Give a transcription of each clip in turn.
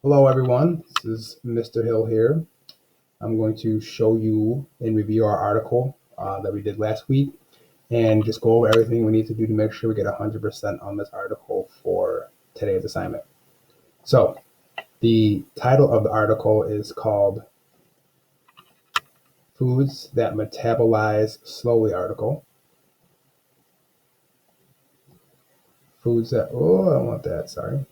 Hello everyone, this is Mr. Hill here. I'm going to show you and review our article that we did last week and just go over everything we need to do to make sure we get 100% on this article for today's assignment. So the title of the article is called Foods That Metabolize Slowly article. I don't want that, sorry.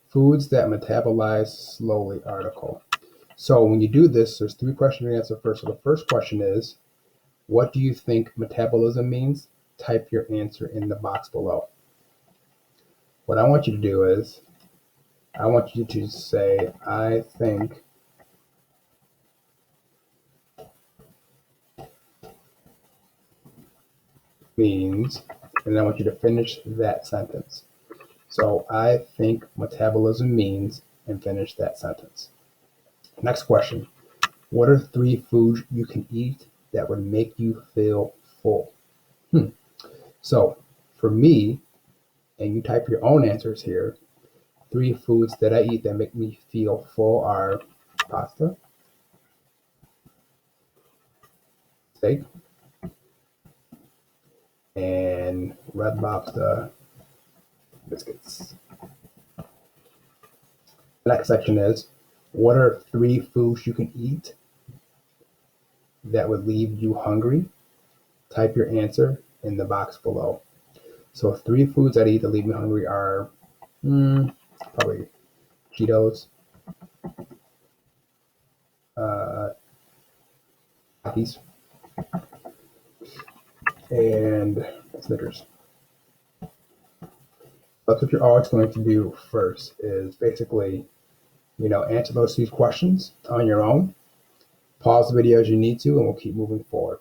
Foods That Metabolize Slowly article. So when you do this, there's three questions to answer first. So the first question is, what do you think metabolism means? Type your answer in the box below. What I want you to do is, I want you to say, I think means, and I want you to finish that sentence. So I think metabolism means, and finish that sentence. Next question. What are three foods you can eat that would make you feel full? So for me, and you type your own answers here, three foods that I eat that make me feel full are pasta, steak, and Red Lobster biscuits. The next section is, what are three foods you can eat that would leave you hungry? Type your answer in the box below. So three foods that I eat that leave me hungry are probably Cheetos, Takis, and Snickers. That's what you're always going to do first is basically, answer those three questions on your own. Pause the video as you need to, and we'll keep moving forward.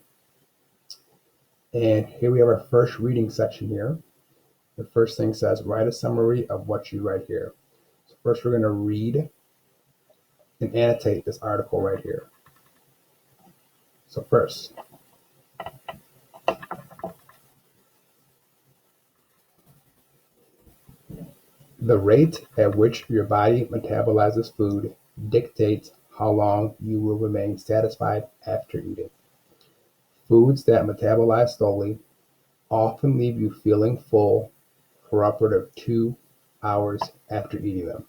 And here we have our first reading section here. The first thing says, write a summary of what you read here. So first we're going to read and annotate this article right here. So first, the rate at which your body metabolizes food dictates how long you will remain satisfied after eating. Foods that metabolize slowly often leave you feeling full for upward of 2 hours after eating them.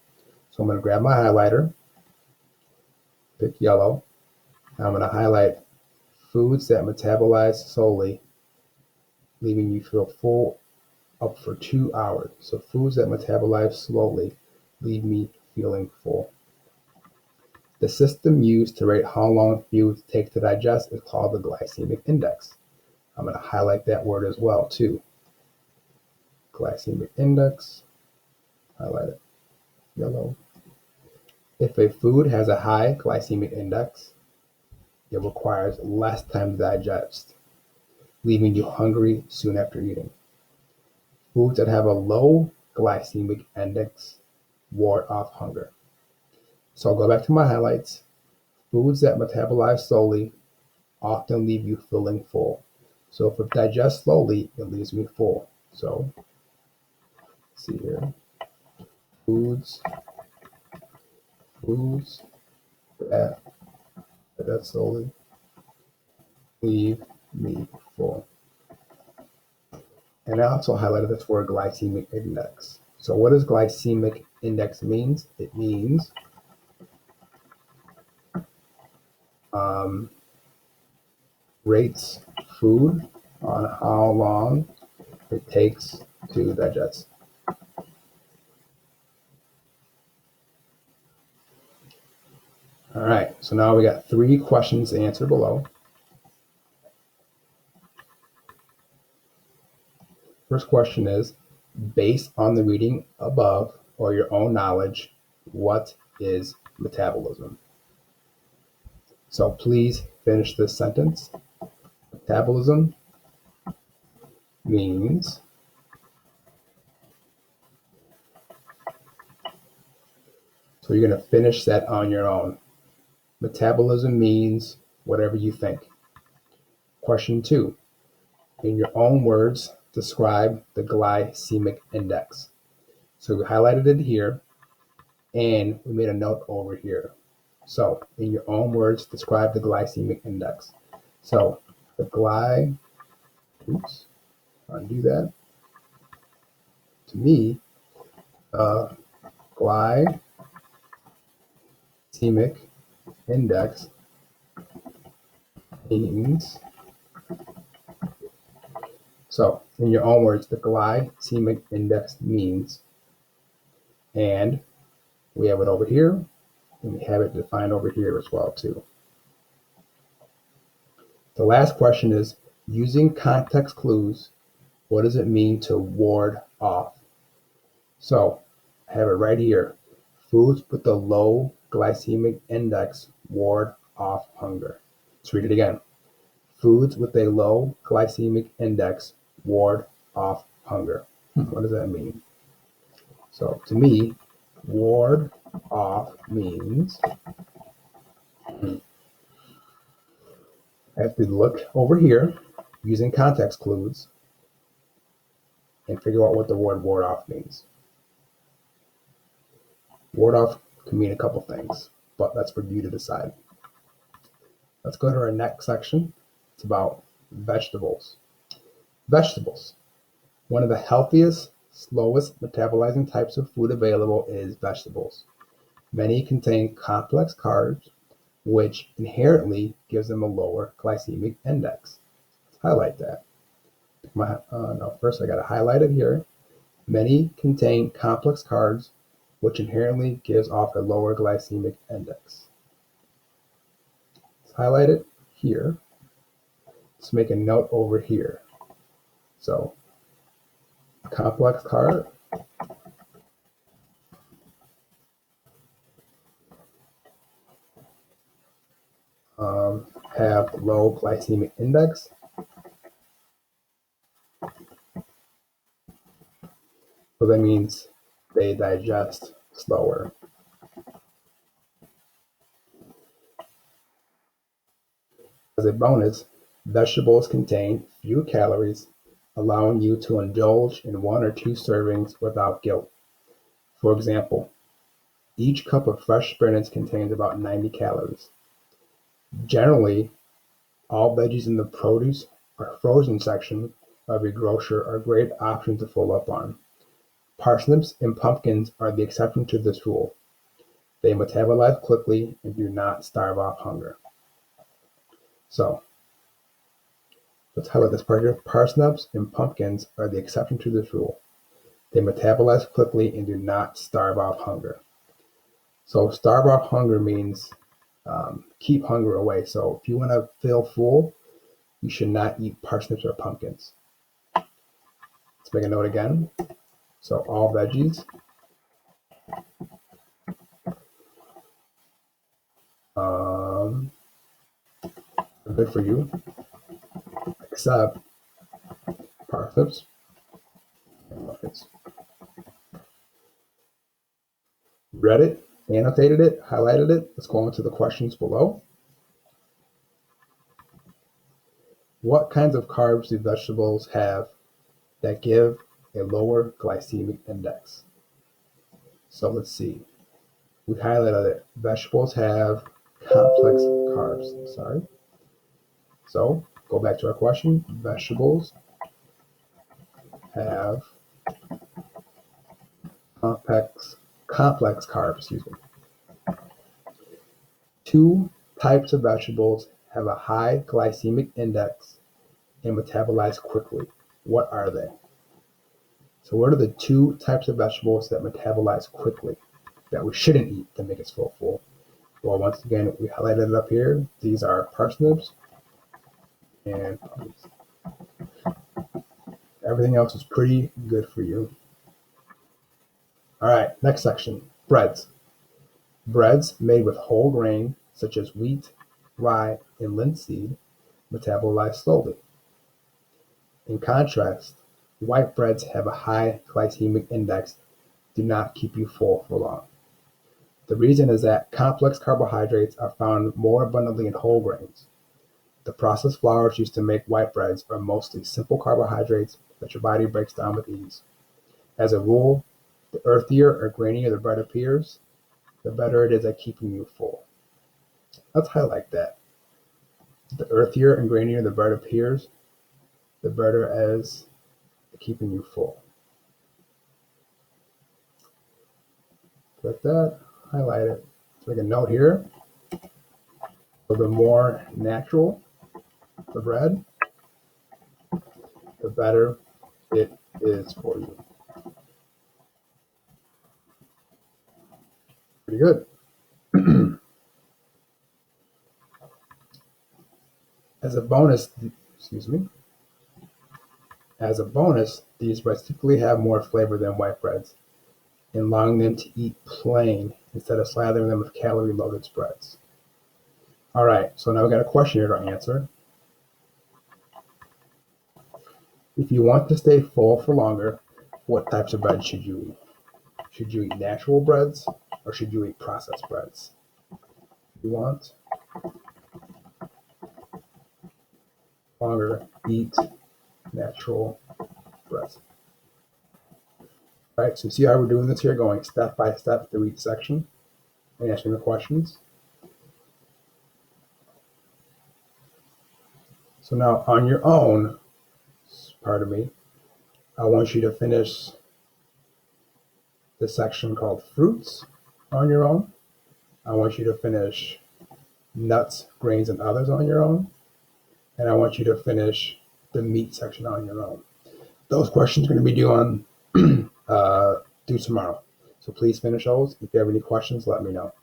So I'm going to grab my highlighter, pick yellow, and I'm going to highlight foods that metabolize slowly, leaving you feel full up for 2 hours. So foods that metabolize slowly leave me feeling full. The system used to rate how long foods take to digest is called the glycemic index. I'm going to highlight that word as well too. Glycemic index, highlight it, yellow. If a food has a high glycemic index, it requires less time to digest, leaving you hungry soon after eating. Foods that have a low glycemic index ward off hunger. So I'll go back to my highlights. Foods that metabolize slowly often leave you feeling full. So if it digests slowly, it leaves me full. So let's see here. Foods that slowly leave me full. And I also highlighted this word glycemic index. So what does glycemic index means? It means rates food on how long it takes to digest. All right, so now we got three questions to answer below. First question is, based on the reading above or your own knowledge, what is metabolism? So please finish this sentence. Metabolism means so you're going to finish that on your own. Metabolism means whatever you think. Question 2. In your own words, describe the glycemic index. So we highlighted it here and we made a note over here. So in your own words, describe the glycemic index. So the oops, undo that. To me, glycemic index means, so in your own words, the glycemic index means, and we have it over here, and we have it defined over here as well too. The last question is, using context clues, what does it mean to ward off? So I have it right here. Foods with a low glycemic index ward off hunger. Let's read it again. Foods with a low glycemic index ward off hunger. What does that mean? So to me, ward off means I have to look over here using context clues and figure out what the word ward off means. Ward off can mean a couple things, but that's for you to decide. Let's go to our next section. It's about vegetables. Vegetables. One of the healthiest, slowest metabolizing types of food available is vegetables. Many contain complex carbs, which inherently gives them a lower glycemic index. Let's highlight that. First I got to highlight it here. Many contain complex carbs, which inherently gives off a lower glycemic index. Let's highlight it here. Let's make a note over here. So, complex carb have low glycemic index. So that means they digest slower. As a bonus, vegetables contain few calories, allowing you to indulge in 1 or 2 servings without guilt. For example, each cup of fresh spinach contains about 90 calories. Generally, all veggies in the produce or frozen section of a grocer are great options to fill up on. Parsnips and pumpkins are the exception to this rule. They metabolize quickly and do not starve off hunger. So, let's highlight this part here. Parsnips and pumpkins are the exception to this rule. They metabolize quickly and do not starve off hunger. So starve off hunger means keep hunger away. So if you want to feel full, you should not eat parsnips or pumpkins. Let's make a note again. So all veggies are good for you, except parsnips and pumpkins. Read it, annotated it, highlighted it. Let's go on to the questions below. What kinds of carbs do vegetables have that give a lower glycemic index? So let's see. We highlighted it. Vegetables have complex carbs. So go back to our question. Vegetables have complex carbs. 2 types of vegetables have a high glycemic index and metabolize quickly. What are they? So what are the 2 types of vegetables that metabolize quickly that we shouldn't eat to make us feel full? Well, once again, we highlighted it up here. These are parsnips and pumpkins. Everything else is pretty good for you. All right, next section, breads. Breads made with whole grain, such as wheat, rye, and linseed, metabolize slowly. In contrast, white breads have a high glycemic index, do not keep you full for long. The reason is that complex carbohydrates are found more abundantly in whole grains. The processed flours used to make white breads are mostly simple carbohydrates that your body breaks down with ease. As a rule, the earthier or grainier the bread appears, the better it is at keeping you full. Let's highlight that. The earthier and grainier the bread appears, the better it is at keeping you full. Click that, highlight it. Let's make a note here. So the more natural the bread, the better it is for you. Pretty good. As a bonus, these breads typically have more flavor than white breads, allowing them to eat plain instead of slathering them with calorie-loaded spreads. All right, so now we got a question here to answer. If you want to stay full for longer, what types of bread should you eat? Should you eat natural breads or should you eat processed breads? If you want longer, eat natural breads. All right, so see how we're doing this here, going step by step through each section and answering the questions. So now on your own, I want you to finish the section called fruits on your own. I want you to finish nuts, grains, and others on your own. And I want you to finish the meat section on your own. Those questions are going to be due tomorrow. So please finish those. If you have any questions, let me know.